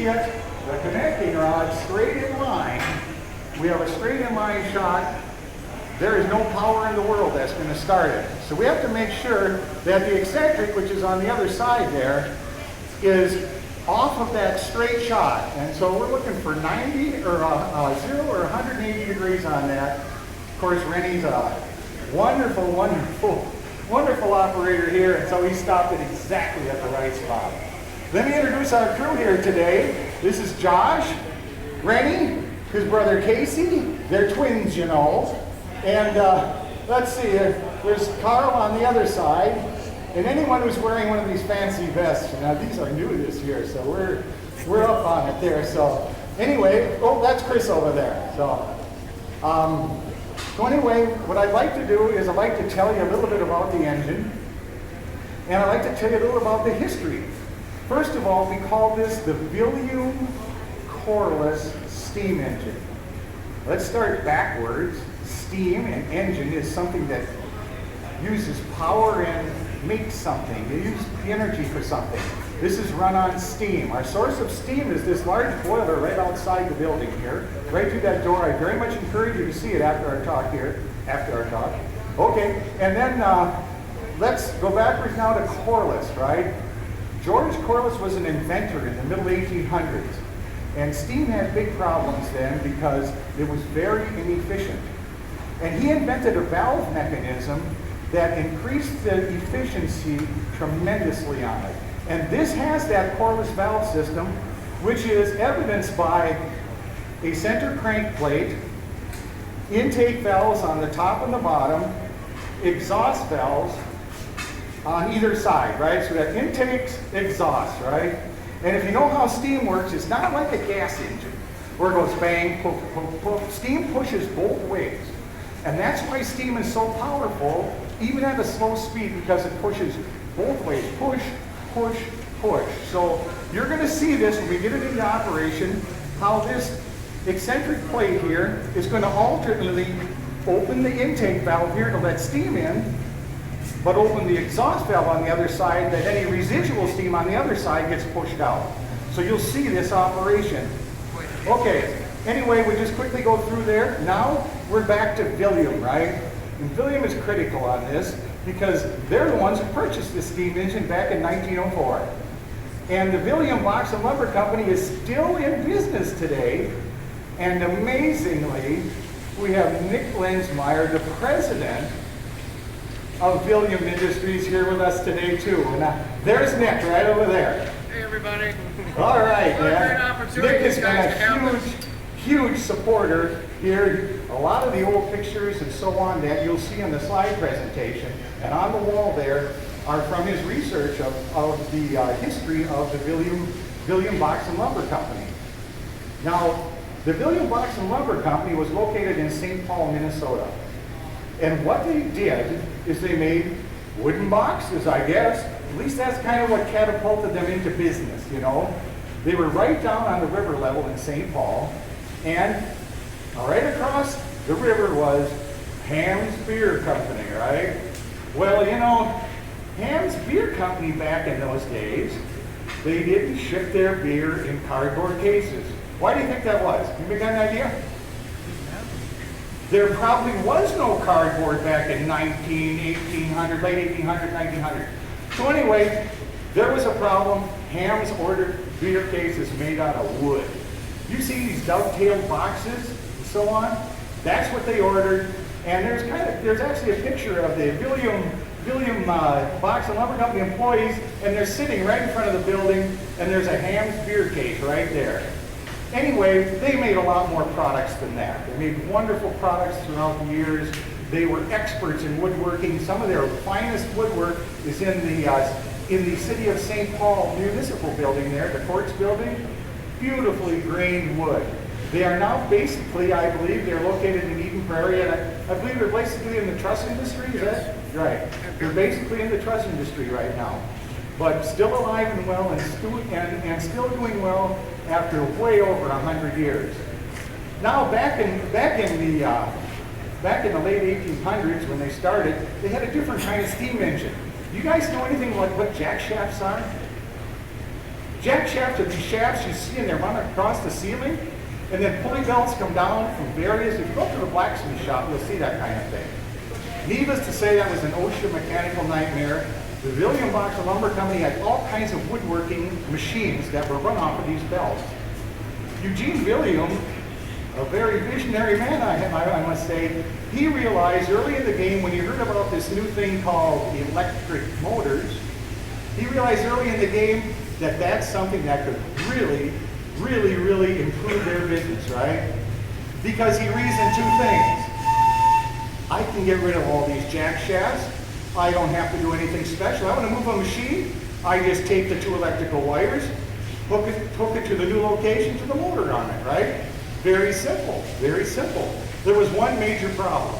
get the connecting rod straight in line, we have a straight in line shot, there is no power in the world that's going to start it. So we have to make sure that the eccentric, which is on the other side there, is off of that straight shot. And so we're looking for 90 or 0 or 180 degrees on that. Of course, Rennie's a wonderful, wonderful, wonderful operator here, and so he stopped it exactly at the right spot. Let me introduce our crew here today. This is Josh, Rennie, his brother Casey. They're twins, you know. And let's see, there's Carl on the other side. And anyone who's wearing one of these fancy vests, now these are new this year, so we're up on it there. So anyway, oh, that's Chris over there. So anyway, what I'd like to do is I'd like to tell you a little bit about the engine, and I'd like to tell you a little about the history. First of all, we call this the Villaume Corliss steam engine. Let's start backwards. Steam and engine is something that uses power and makes something. You use the energy for something. This is run on steam. Our source of steam is this large boiler right outside the building here, right through that door. I very much encourage you to see it after our talk here, Okay, and then let's go backwards now to Corliss, right? George Corliss was an inventor in the middle 1800s, and steam had big problems then because it was very inefficient. And he invented a valve mechanism that increased the efficiency tremendously on it. And this has that Corliss valve system, which is evidenced by a center crank plate, intake valves on the top and the bottom, exhaust valves on either side, right? So that intakes, exhaust, right? And if you know how steam works, it's not like a gas engine where it goes bang, poof, poof, poof. Steam pushes both ways. And that's why steam is so powerful, even at a slow speed, because it pushes both ways. Push, push, push. So you're going to see this when we get it into operation, how this eccentric plate here is going to alternately open the intake valve here to let steam in, but open the exhaust valve on the other side that any residual steam on the other side gets pushed out. So you'll see this operation. Okay. Anyway, we just quickly go through there. Now we're back to Villaume, right? And Villaume is critical on this because they're the ones who purchased this steam engine back in 1904. And the Villaume Box and Lumber Company is still in business today. And amazingly, we have Nick Lensmeyer, the president of Villaume Industries, here with us today too. And there's Nick right over there. Hey everybody. All right, what a great opportunity Nick has you guys to have been a huge supporter here. A lot of the old pictures and so on that you'll see in the slide presentation and on the wall there are from his research of the history of the Villaume Box and Lumber Company. Now, the Villaume Box and Lumber Company was located in St. Paul, Minnesota. And what they did is they made wooden boxes, I guess. At least that's kind of what catapulted them into business, you know. They were right down on the river level in St. Paul. And right across the river was Ham's Beer Company, right? Well, you know, Ham's Beer Company back in those days, they didn't ship their beer in cardboard cases. Why do you think that was? You got an idea? There probably was no cardboard back in 1800, late 1800s, 1900. So anyway, there was a problem. Ham's ordered beer cases made out of wood. You see these dovetailed boxes and so on? That's what they ordered. And there's actually a picture of the Villaume Box and Lumber Company employees, and they're sitting right in front of the building, and there's a Ham's beer case right there. Anyway, they made a lot more products than that. They made wonderful products throughout the years. They were experts in woodworking. Some of their finest woodwork is in the city of St. Paul Municipal Building there, the Courts Building. Beautifully grained wood. They are now basically, I believe, they're located in Eden Prairie, and I believe they're basically in the truss industry, is that right? They're basically in the truss industry right now, but still alive and well, and still doing well after way over 100 years. Now, back in the late 1800s when they started, they had a different kind of steam engine. You guys know anything like what jack shafts are? Jack shafts are these shafts you see and they run across the ceiling, and then pulley belts come down from various, if you go up to the blacksmith shop, you'll see that kind of thing. Needless to say, that was an OSHA mechanical nightmare. The Villaume Box and Lumber Company had all kinds of woodworking machines that were run off of these belts. Eugene Villaume, a very visionary man, I must say, he realized early in the game when he heard about this new thing called electric motors, he realized early in the game that that's something that could really, really, really improve their business, right? Because he reasoned two things. I can get rid of all these jack shafts. I don't have to do anything special. I want to move a machine. I just tape the two electrical wires, hook it to the new location to the motor on it, right? Very simple, very simple. There was one major problem.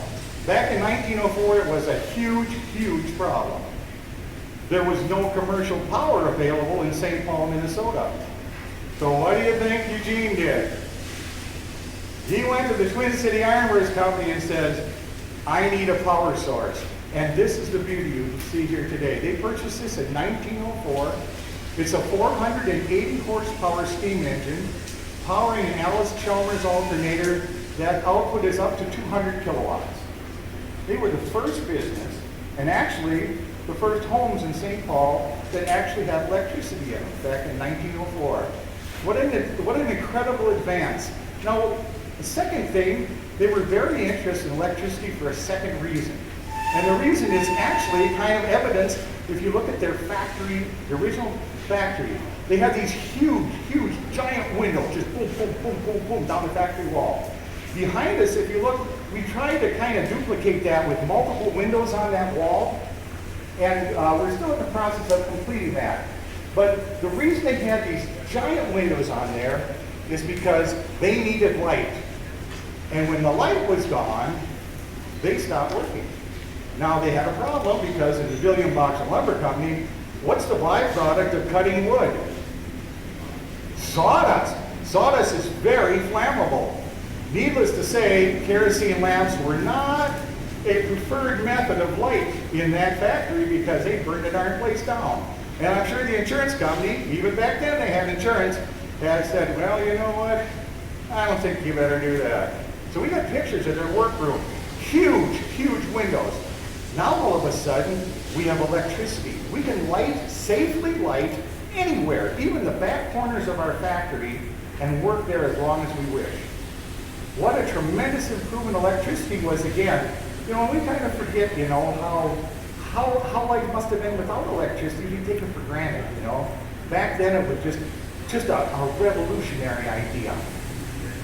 Back in 1904, it was a huge, huge problem. There was no commercial power available in St. Paul, Minnesota. So what do you think Eugene did? He went to the Twin City Ironworks Company and says, I need a power source. And this is the beauty you see here today. They purchased this in 1904. It's a 480 horsepower steam engine powering an Alice-Chalmers alternator. That output is up to 200 kilowatts. They were the first business, and actually the first homes in St. Paul that actually had electricity in them back in 1904. What an incredible advance. Now, the second thing, they were very interested in electricity for a second reason. And the reason is actually kind of evidenced if you look at their factory, the original factory. They had these huge, huge, giant windows, just boom, boom, boom, boom, boom, down the factory wall. Behind us, if you look, we tried to kind of duplicate that with multiple windows on that wall. And we're still in the process of completing that. But the reason they had these giant windows on there is because they needed light. And when the light was gone, they stopped working. Now they had a problem because in the Villaume Box and Lumber Company, what's the byproduct of cutting wood? Sawdust. Sawdust is very flammable. Needless to say, kerosene lamps were not a preferred method of light in that factory because they burned the darn place down. And I'm sure the insurance company, even back then they had insurance, had said, well, you know what? I don't think you better do that. So we got pictures of their workroom. Huge, huge windows. Now all of a sudden, we have electricity. We can safely light anywhere, even the back corners of our factory, and work there as long as we wish. What a tremendous improvement electricity was again. You know, we kind of forget, you know, how life must have been without electricity. We take it for granted, you know. Back then it was just a revolutionary idea.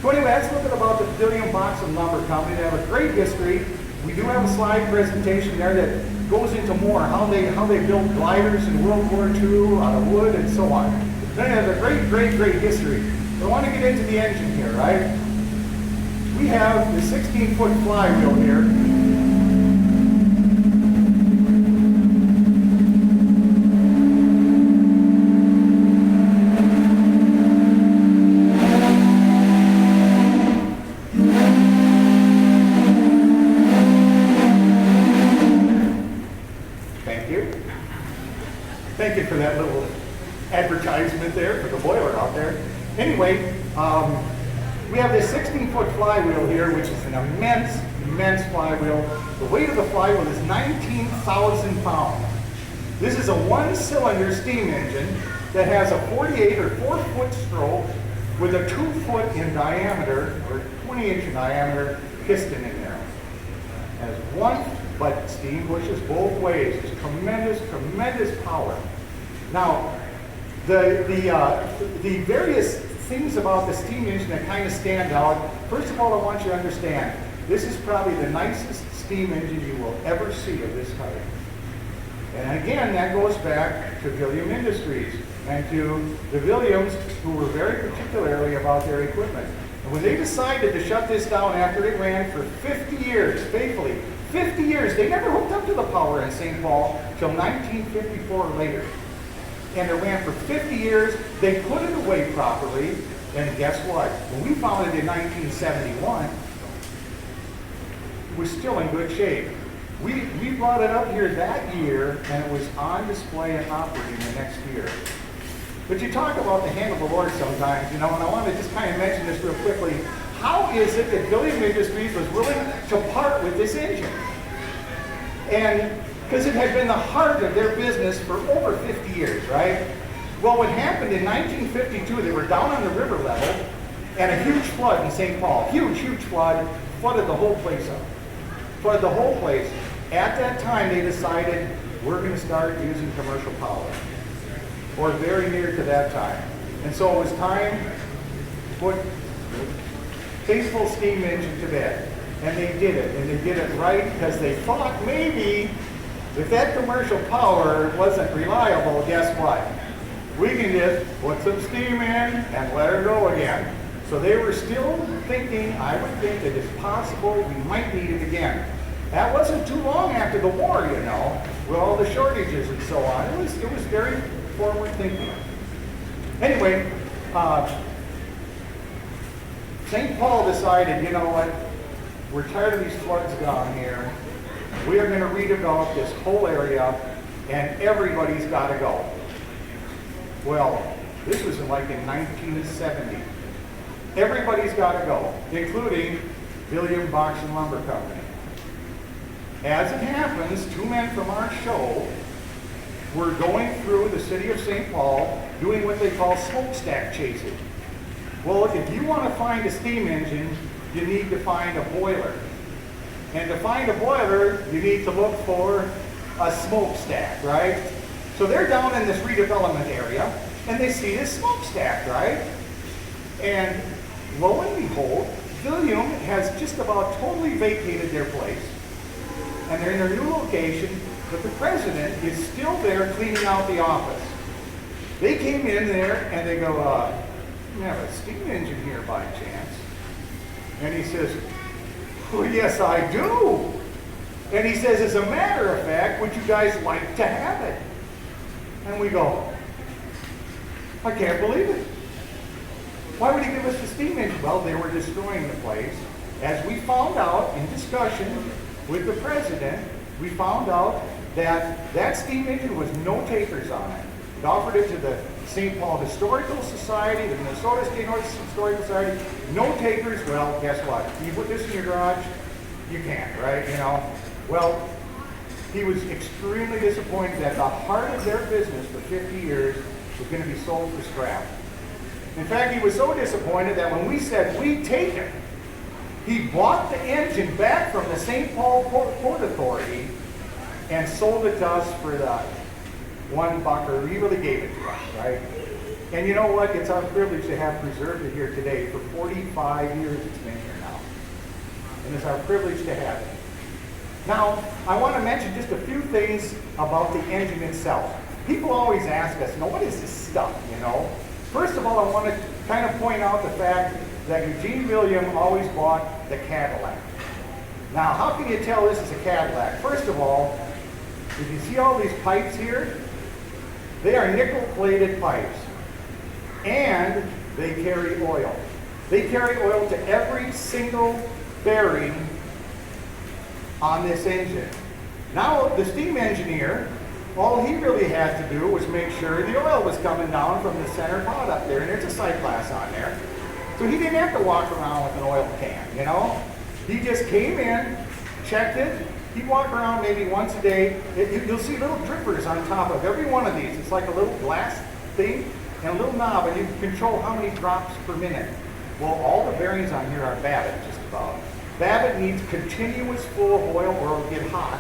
So anyway, that's a little bit about the Villaume Box and Lumber Company. They have a great history. We do have a slide presentation there that goes into more how they built gliders in World War II out of wood and so on. They have a great, great, great history. But I want to get into the engine here, right? We have the 16-foot flywheel here. Thank you for that little advertisement there for the boiler out there. Anyway, we have this 16-foot flywheel here, which is an immense, immense flywheel. The weight of the flywheel is 19,000 pounds. This is a one-cylinder steam engine that has a 48 or 4-foot stroke with a 2-foot in diameter, or 20-inch in diameter, piston in there. It has one, but steam pushes both ways. It's tremendous, tremendous power. Now, the various things about the steam engine that kind of stand out, first of all, I want you to understand, this is probably the nicest steam engine you will ever see of this type. And again, that goes back to Villaume Industries and to the Villaumes, who were very particularly about their equipment. And when they decided to shut this down after it ran for 50 years, faithfully, 50 years, they never hooked up to the power in St. Paul till 1954 or later. And it ran for 50 years. They put it away properly, and guess what? When we found it in 1971, it was still in good shape. We brought it up here that year, and it was on display and operating the next year. But you talk about the hand of the Lord sometimes, you know, and I want to just kind of mention this real quickly. How is it that Villaume Industries was willing to part with this engine? And because it had been the heart of their business for over 50 years, right? Well, what happened in 1952, they were down on the river level, and a huge flood in St. Paul, huge flood, flooded the whole place up. Flooded the whole place. At that time, they decided, we're going to start using commercial power, or very near to that time. And so it was time to put faithful steam engine to bed. And they did it, and they did it right because they thought maybe if that commercial power wasn't reliable, guess what? We can just put some steam in and let her go again. So they were still thinking, I would think that it's possible we might need it again. That wasn't too long after the war, you know, with all the shortages and so on. It was very forward thinking. Anyway, St. Paul decided, you know what, we're tired of these floods down here. We are going to redevelop this whole area, and everybody's got to go. Well, this was like in 1970. Everybody's got to go, including Villaume Box and Lumber Company. As it happens, two men from our show were going through the city of St. Paul doing what they call smokestack chasing. Well, if you want to find a steam engine, you need to find a boiler. And to find a boiler, you need to look for a smokestack, right? So they're down in this redevelopment area, and they see this smokestack, right? And lo and behold, Villaume has just about totally vacated their place, and they're in their new location, but the president is still there cleaning out the office. They came in there, and they go, you have a steam engine here by chance? And he says, well, yes, I do. And he says, as a matter of fact, would you guys like to have it? And we go, I can't believe it. Why would he give us the steam engine? Well, they were destroying the place. As we found out in discussion with the president, we found out that that steam engine was no takers on it. It offered it to the St. Paul Historical Society, the Minnesota State Historical Society, no takers. Well, guess what? You put this in your garage, you can't, right? You know. Well, he was extremely disappointed that the heart of their business for 50 years was going to be sold for scrap. In fact, he was so disappointed that when we said we'd take it, he bought the engine back from the St. Paul Port Authority and sold it to us for the $1, or he really gave it to us, right? And you know what? It's our privilege to have preserved it here today. For 45 years it's been here now. And it's our privilege to have it. Now, I want to mention just a few things about the engine itself. People always ask us, what is this stuff, you know? First of all, I want to kind of point out the fact that Eugene Villaume always bought the Cadillac. Now, how can you tell this is a Cadillac? First of all, if you see all these pipes here, they are nickel-plated pipes, and they carry oil. They carry oil to every single bearing on this engine. Now, the steam engineer, all he really had to do was make sure the oil was coming down from the center pot up there, and there's a sight glass on there. So he didn't have to walk around with an oil can, you know? He just came in, checked it. He'd walk around maybe once a day. You'll see little drippers on top of every one of these. It's like a little glass thing and a little knob, and you can control how many drops per minute. Well, all the bearings on here are Babbitt, just about. Babbitt needs continuous flow of oil or it'll get hot.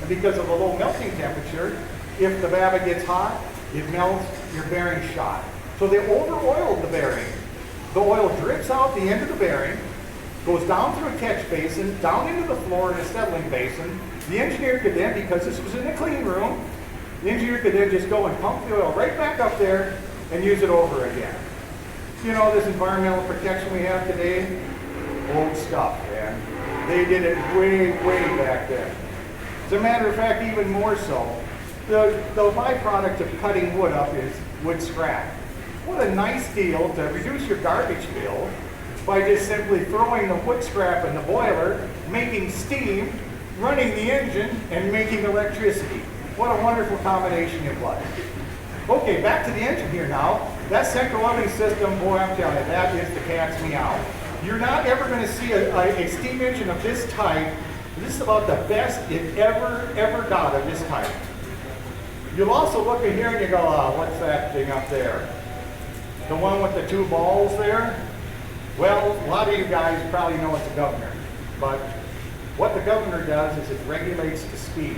And because of the low melting temperature, if the Babbitt gets hot, it melts, your bearing's shot. So they over-oiled the bearing. The oil drips out the end of the bearing, goes down through a catch basin, down into the floor in a settling basin. The engineer could then, because this was in a clean room, the engineer could then just go and pump the oil right back up there and use it over again. You know, this environmental protection we have today, old stuff, man. They did it way, way back then. As a matter of fact, even more so. The byproduct of cutting wood up is wood scrap. What a nice deal to reduce your garbage bill by just simply throwing the wood scrap in the boiler, making steam, running the engine, and making electricity. What a wonderful combination it was. Okay, back to the engine here now. That central oiling system, boy, I'm telling you, that is the cat's meow. You're not ever going to see a steam engine of this type. This is about the best it ever got of this type. You'll also look in here and you go, what's that thing up there? The one with the two balls there? Well, a lot of you guys probably know it's a governor. But what the governor does is it regulates the speed.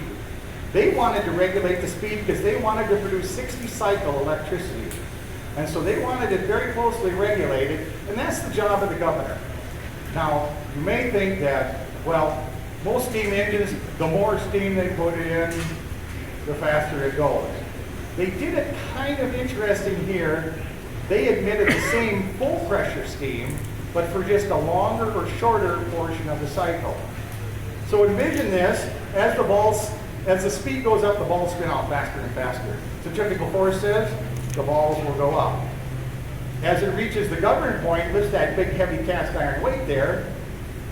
They wanted to regulate the speed because they wanted to produce 60 cycle electricity. And so they wanted it very closely regulated, and that's the job of the governor. Now, you may think that, well, most steam engines, the more steam they put in, the faster it goes. They did it kind of interesting here. They admitted the same full pressure steam, but for just a longer or shorter portion of the cycle. So envision this, as the speed goes up, the balls spin out faster and faster. Centrifugal force says the balls will go up. As it reaches the governor point, lifts that big heavy cast iron weight there,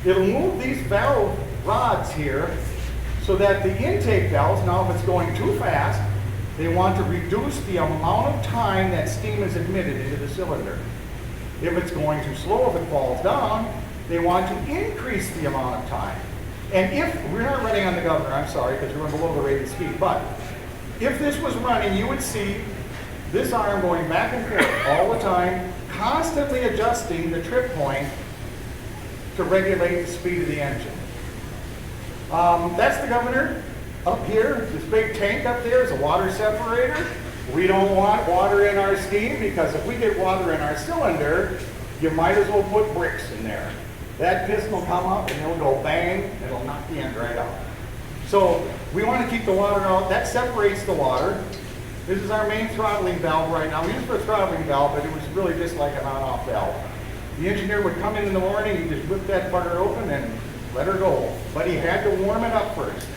it'll move these valve rods here so that the intake valves, now if it's going too fast, they want to reduce the amount of time that steam is admitted into the cylinder. If it's going too slow, if it falls down, they want to increase the amount of time. And if, we're not running on the governor, I'm sorry, because we're below the rated speed, but if this was running, you would see this arm going back and forth all the time, constantly adjusting the trip point to regulate the speed of the engine. That's the governor. Up here, this big tank up there is a water separator. We don't want water in our steam because if we get water in our cylinder, you might as well put bricks in there. That piston will come up and it'll go bang, and it'll knock the end right out. So we want to keep the water out. That separates the water. This is our main throttling valve right now. We use it for a throttling valve, but it was really just like an on-off valve. The engineer would come in the morning, he'd just whip that butter open and let her go. But he had to warm it up first.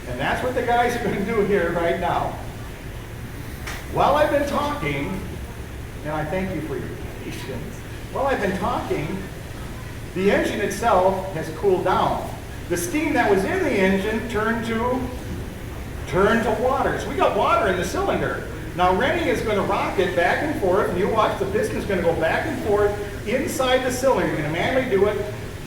And that's what the guys are going to do here right now. While I've been talking, and I thank you for your patience, while I've been talking, the engine itself has cooled down. The steam that was in the engine turned to water. So we got water in the cylinder. Now Rennie is going to rock it back and forth, and you watch the piston is going to go back and forth inside the cylinder. You're going to manually do it.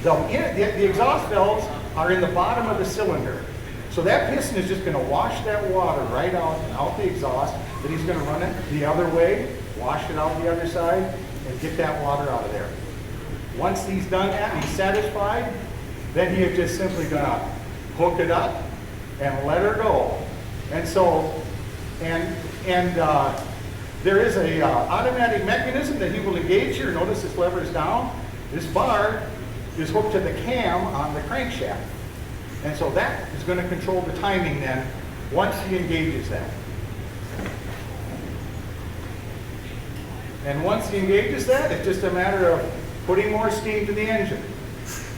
The exhaust valves are in the bottom of the cylinder. So that piston is just going to wash that water right out the exhaust. Then he's going to run it the other way, wash it out the other side, and get that water out of there. Once he's done that and he's satisfied, then he is just simply going to hook it up and let her go. And so, there is a automatic mechanism that he will engage here. Notice this lever is down. This bar is hooked to the cam on the crankshaft. And so that is going to control the timing then once he engages that. And once he engages that, it's just a matter of putting more steam to the engine.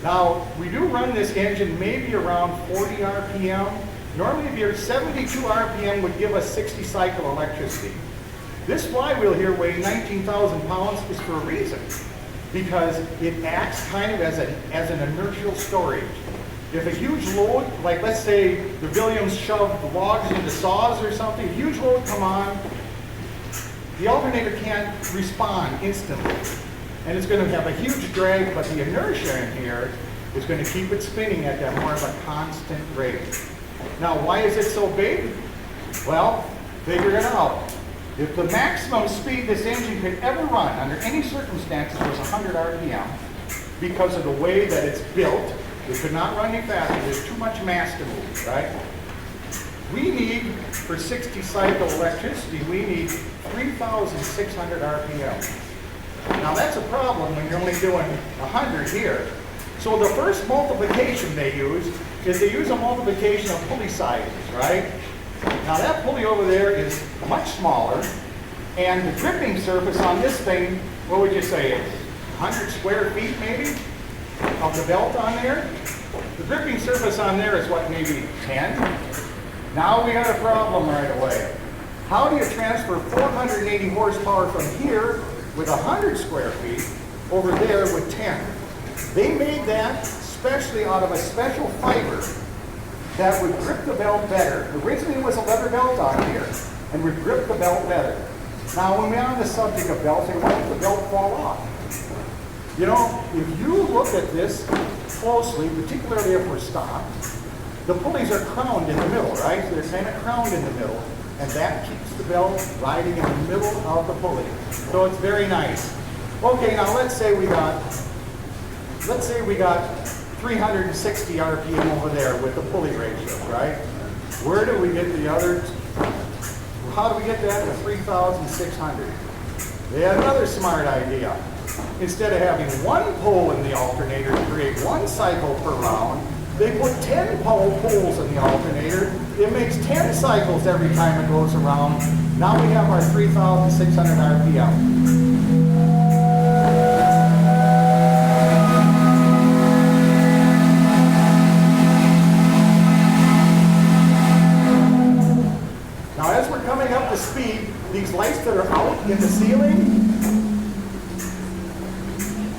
Now, we do run this engine maybe around 40 RPM. Normally, if you're 72 RPM would give us 60 cycle electricity. This flywheel here weighing 19,000 pounds is for a reason, because it acts kind of as an inertial storage. If a huge load, like let's say the Villaume shoved logs into saws or something, a huge load come on, the alternator can't respond instantly. And it's going to have a huge drag, but the inertia in here is going to keep it spinning at that more of a constant rate. Now, why is it so big? Well, figure it out. If the maximum speed this engine could ever run under any circumstances was 100 RPM, because of the way that it's built, it could not run any faster. There's too much mass to move, right? We need, for 60 cycle electricity, we need 3,600 RPM. Now that's a problem when you're only doing 100 here. So the first multiplication they use is they use a multiplication of pulley sizes, right? Now that pulley over there is much smaller, and the gripping surface on this thing, what would you say, is 100 square feet maybe of the belt on there? The gripping surface on there is what, maybe 10? Now we got a problem right away. How do you transfer 480 horsepower from here with 100 square feet over there with 10? They made that especially out of a special fiber that would grip the belt better. Originally it was a leather belt on here and would grip the belt better. Now, when we're on the subject of belts, why does the belt fall off? You know, if you look at this closely, particularly if we're stopped, the pulleys are crowned in the middle, right? They're kind of crowned in the middle, and that keeps the belt riding in the middle of the pulley. So it's very nice. Okay, now let's say we got 360 RPM over there with the pulley ratio, right? Where do we get the other? How do we get that to 3,600? They had another smart idea. Instead of having one pole in the alternator to create one cycle per round, they put 10 poles in the alternator. It makes 10 cycles every time it goes around. Now we have our 3,600 RPM. Now as we're coming up to speed, these lights that are out in the ceiling,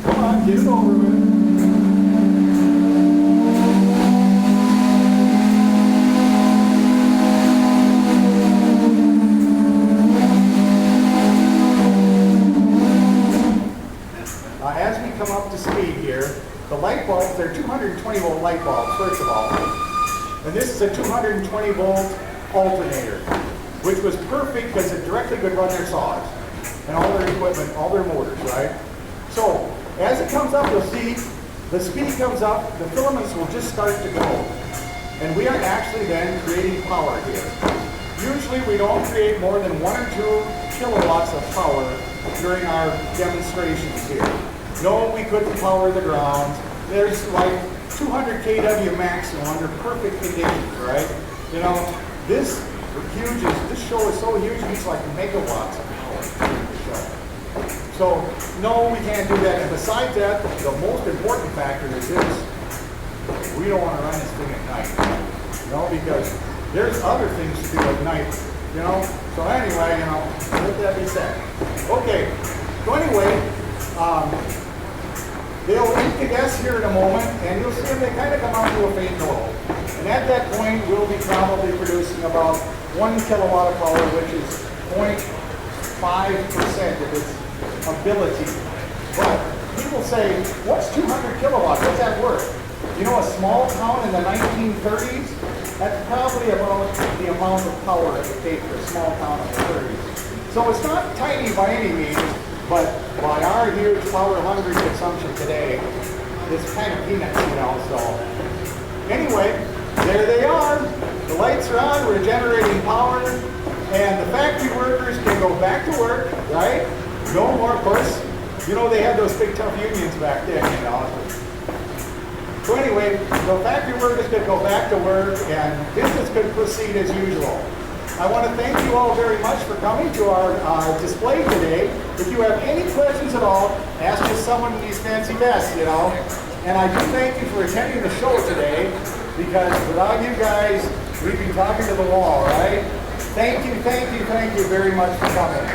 come on, get it over with. As we come up to speed here, the light bulbs, they're 220 volt light bulbs, first of all. And this is a 220 volt alternator, which was perfect because it directly could run their saws and all their equipment, all their motors, right? So, as it comes up, you'll see the speed comes up, the filaments will just start to go. And we are actually then creating power here. Usually we don't create more than 1 or 2 kilowatts of power during our demonstrations here. No, we couldn't power the ground. There's like 200 kW maximum under perfect conditions, right? You know, this show is so huge, it's like megawatts of power. So, no, we can't do that. And besides that, the most important factor is this. We don't want to run this thing at night. You know, because there's other things to do at night. You know? So anyway, you know, let that be said. Okay. So anyway, they'll incandesce here in a moment, and you'll see them, they kind of come out to a faint glow. And at that point, we'll be probably producing about 1 kilowatt of power, which is 0.5% of its ability. But people say, what's 200 kilowatts? What's that worth? You know, a small town in the 1930s, that's probably about the amount of power it would take for a small town in the 30s. So it's not tiny by any means, but by our huge power-hungry consumption today, it's kind of peanuts, you know. So anyway, there they are. The lights are on. We're generating power, and the factory workers can go back to work, right? No more, of course. You know, they had those big tough unions back then, you know. So anyway, the factory workers could go back to work, and business could proceed as usual. I want to thank you all very much for coming to our display today. If you have any questions at all, ask just someone in these fancy vests, you know. And I do thank you for attending the show today, because without you guys, we'd be talking to the wall, right? Thank you very much for coming.